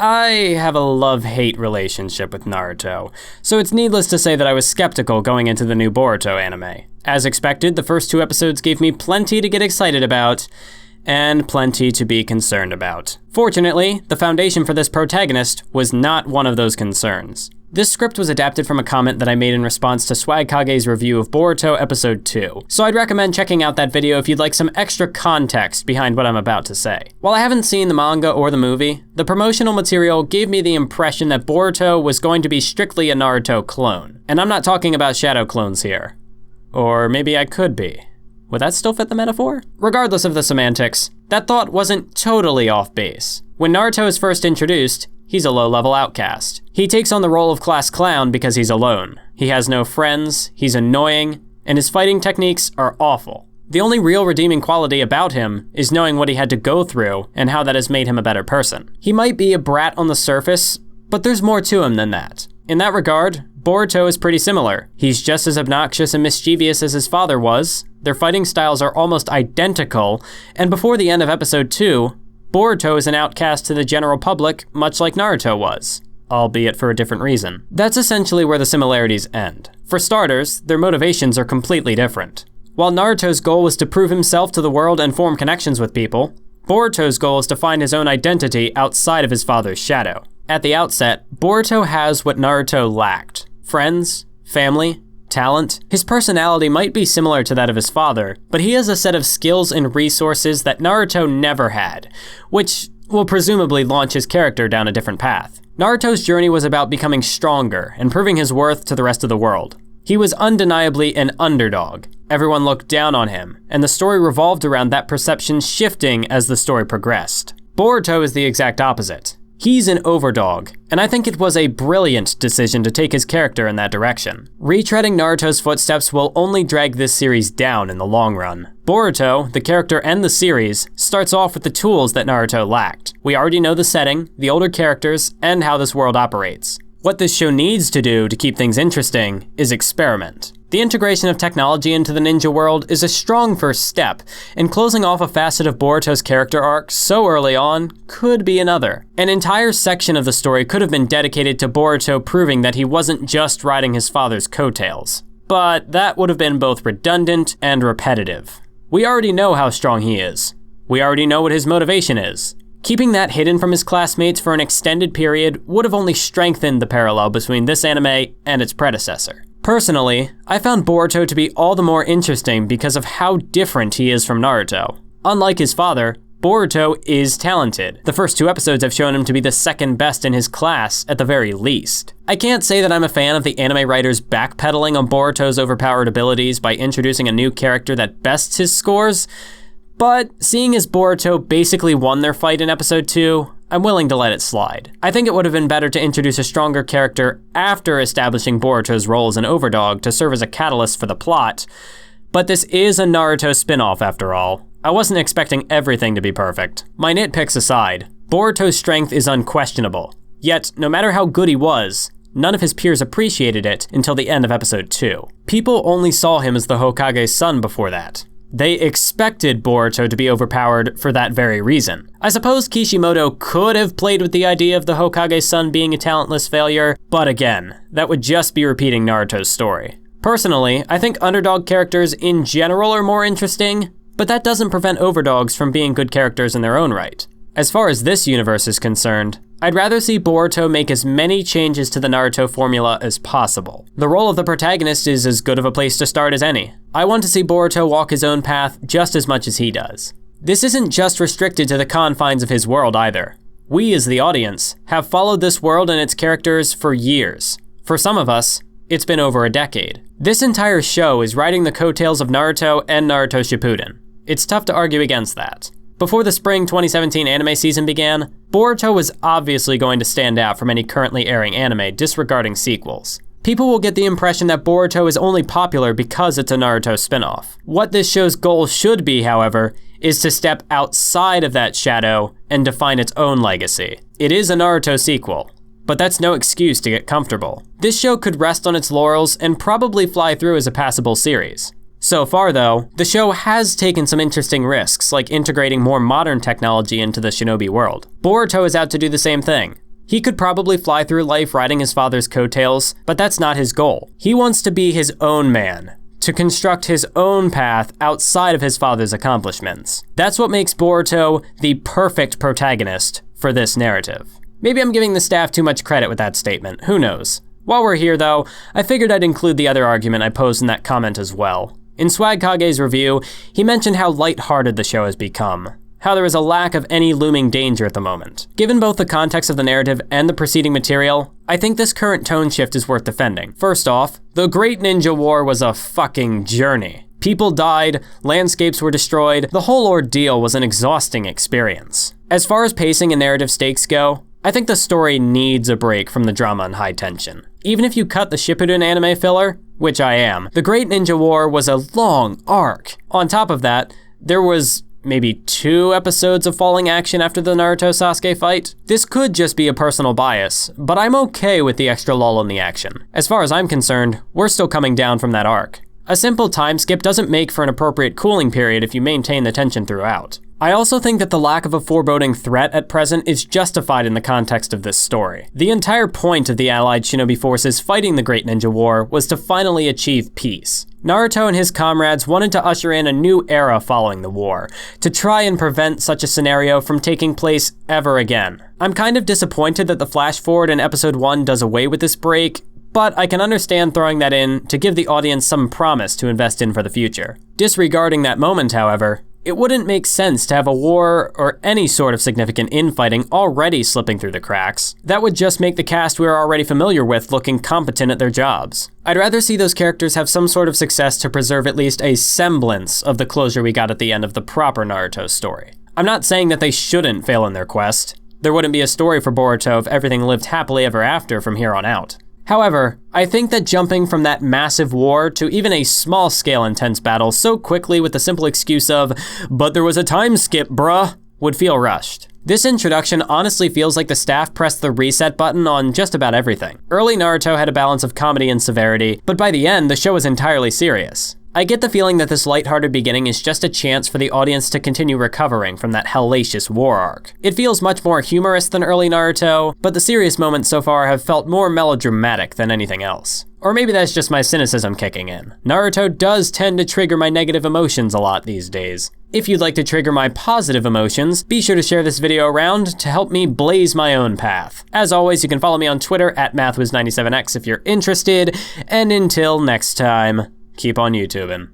I have a love-hate relationship with Naruto, so it's needless to say that I was skeptical going into the new Boruto anime. As expected, the first 2 episodes gave me plenty to get excited about, and plenty to be concerned about. Fortunately, the foundation for this protagonist was not one of those concerns. This script was adapted from a comment that I made in response to Swag Kage's review of Boruto Episode 2, so I'd recommend checking out that video if you'd like some extra context behind what I'm about to say. While I haven't seen the manga or the movie, the promotional material gave me the impression that Boruto was going to be strictly a Naruto clone. And I'm not talking about shadow clones here. Or maybe I could be. Would that still fit the metaphor? Regardless of the semantics, that thought wasn't totally off base. When Naruto is first introduced, he's a low-level outcast. He takes on the role of class clown because he's alone. He has no friends, he's annoying, and his fighting techniques are awful. The only real redeeming quality about him is knowing what he had to go through and how that has made him a better person. He might be a brat on the surface, but there's more to him than that. In that regard, Boruto is pretty similar. He's just as obnoxious and mischievous as his father was, their fighting styles are almost identical, and before the end of episode 2, Boruto is an outcast to the general public, much like Naruto was, albeit for a different reason. That's essentially where the similarities end. For starters, their motivations are completely different. While Naruto's goal was to prove himself to the world and form connections with people, Boruto's goal is to find his own identity outside of his father's shadow. At the outset, Boruto has what Naruto lacked: friends, family, talent. His personality might be similar to that of his father, but he has a set of skills and resources that Naruto never had, which will presumably launch his character down a different path. Naruto's journey was about becoming stronger and proving his worth to the rest of the world. He was undeniably an underdog. Everyone looked down on him, and the story revolved around that perception shifting as the story progressed. Boruto is the exact opposite. He's an overdog, and I think it was a brilliant decision to take his character in that direction. Retreading Naruto's footsteps will only drag this series down in the long run. Boruto, the character and the series, starts off with the tools that Naruto lacked. We already know the setting, the older characters, and how this world operates. What this show needs to do to keep things interesting is experiment. The integration of technology into the ninja world is a strong first step, and closing off a facet of Boruto's character arc so early on could be another. An entire section of the story could have been dedicated to Boruto proving that he wasn't just riding his father's coattails. But that would have been both redundant and repetitive. We already know how strong he is. We already know what his motivation is. Keeping that hidden from his classmates for an extended period would have only strengthened the parallel between this anime and its predecessor. Personally, I found Boruto to be all the more interesting because of how different he is from Naruto. Unlike his father, Boruto is talented. The first 2 episodes have shown him to be the second best in his class, at the very least. I can't say that I'm a fan of the anime writers backpedaling on Boruto's overpowered abilities by introducing a new character that bests his scores, but seeing as Boruto basically won their fight in episode 2, I'm willing to let it slide. I think it would have been better to introduce a stronger character after establishing Boruto's role as an overdog to serve as a catalyst for the plot, but this is a Naruto spinoff after all. I wasn't expecting everything to be perfect. My nitpicks aside, Boruto's strength is unquestionable, yet no matter how good he was, none of his peers appreciated it until the end of episode 2. People only saw him as the Hokage's son before that. They expected Boruto to be overpowered for that very reason. I suppose Kishimoto could have played with the idea of the Hokage's son being a talentless failure, but again, that would just be repeating Naruto's story. Personally, I think underdog characters in general are more interesting, but that doesn't prevent overdogs from being good characters in their own right. As far as this universe is concerned, I'd rather see Boruto make as many changes to the Naruto formula as possible. The role of the protagonist is as good of a place to start as any. I want to see Boruto walk his own path just as much as he does. This isn't just restricted to the confines of his world either. We, as the audience, have followed this world and its characters for years. For some of us, it's been over a decade. This entire show is riding the coattails of Naruto and Naruto Shippuden. It's tough to argue against that. Before the spring 2017 anime season began, Boruto was obviously going to stand out from any currently airing anime disregarding sequels. People will get the impression that Boruto is only popular because it's a Naruto spinoff. What this show's goal should be, however, is to step outside of that shadow and define its own legacy. It is a Naruto sequel, but that's no excuse to get comfortable. This show could rest on its laurels and probably fly through as a passable series. So far though, the show has taken some interesting risks, like integrating more modern technology into the shinobi world. Boruto is out to do the same thing. He could probably fly through life riding his father's coattails, but that's not his goal. He wants to be his own man, to construct his own path outside of his father's accomplishments. That's what makes Boruto the perfect protagonist for this narrative. Maybe I'm giving the staff too much credit with that statement, who knows? While we're here though, I figured I'd include the other argument I posed in that comment as well. In Swagkage's review, he mentioned how lighthearted the show has become, how there is a lack of any looming danger at the moment. Given both the context of the narrative and the preceding material, I think this current tone shift is worth defending. First off, the Great Ninja War was a fucking journey. People died, landscapes were destroyed, the whole ordeal was an exhausting experience. As far as pacing and narrative stakes go, I think the story needs a break from the drama and high tension. Even if you cut the Shippuden anime filler, which I am, the Great Ninja War was a long arc. On top of that, there was maybe 2 episodes of falling action after the Naruto-Sasuke fight. This could just be a personal bias, but I'm okay with the extra lull in the action. As far as I'm concerned, we're still coming down from that arc. A simple time skip doesn't make for an appropriate cooling period if you maintain the tension throughout. I also think that the lack of a foreboding threat at present is justified in the context of this story. The entire point of the allied shinobi forces fighting the Great Ninja War was to finally achieve peace. Naruto and his comrades wanted to usher in a new era following the war, to try and prevent such a scenario from taking place ever again. I'm kind of disappointed that the flash forward in episode 1 does away with this break, but I can understand throwing that in to give the audience some promise to invest in for the future. Disregarding that moment, however, it wouldn't make sense to have a war or any sort of significant infighting already slipping through the cracks. That would just make the cast we are already familiar with looking competent at their jobs. I'd rather see those characters have some sort of success to preserve at least a semblance of the closure we got at the end of the proper Naruto story. I'm not saying that they shouldn't fail in their quest. There wouldn't be a story for Boruto if everything lived happily ever after from here on out. However, I think that jumping from that massive war to even a small-scale intense battle so quickly with the simple excuse of, "But there was a time skip, bruh," would feel rushed. This introduction honestly feels like the staff pressed the reset button on just about everything. Early Naruto had a balance of comedy and severity, but by the end, the show was entirely serious. I get the feeling that this lighthearted beginning is just a chance for the audience to continue recovering from that hellacious war arc. It feels much more humorous than early Naruto, but the serious moments so far have felt more melodramatic than anything else. Or maybe that's just my cynicism kicking in. Naruto does tend to trigger my negative emotions a lot these days. If you'd like to trigger my positive emotions, be sure to share this video around to help me blaze my own path. As always, you can follow me on Twitter at mathwiz97x if you're interested, and until next time, keep on YouTubing.